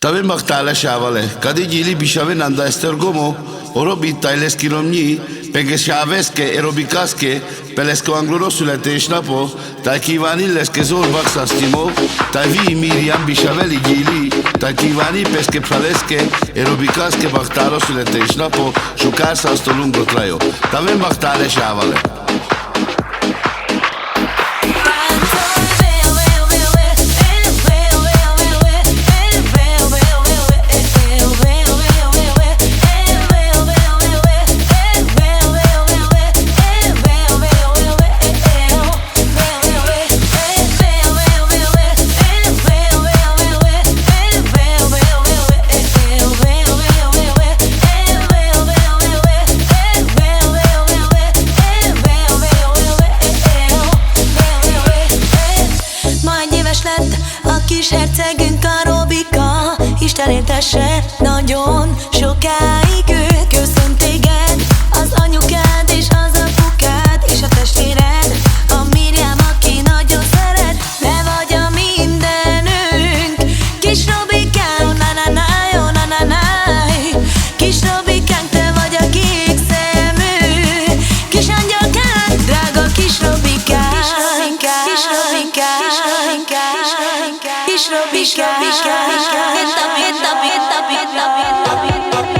Tave magtale shavale, kadi gili bishave nanda estergomo, oro bitailes kilomni, pege shaveske, erobikaske, pelesko anglo sulle teșnapo, tai kivani leske zor vaxastimo, tai vi miriam bishaveli gili, tai kivani peske praleske, erobikaske magtalo sulle teșnapo, shukar sasto lungo traio. Tave magtale shavale. A kis hercegünk a Robika, Isten éltesse nagyon sokáig őt. Köszönt téged az anyukád és az apukád és a testvéred, a Miriam, aki nagyon szeret. Te vagy a mindenünk, kis Robikám, na-na-na, jó na-na-na. Kis Robikánk, te vagy a kék szemű kis angyalkánk, drága kis Robikám. Kis Robikám, kis Robika, hit up, hit up, hit up, hit up, hit up, hit up, hit up.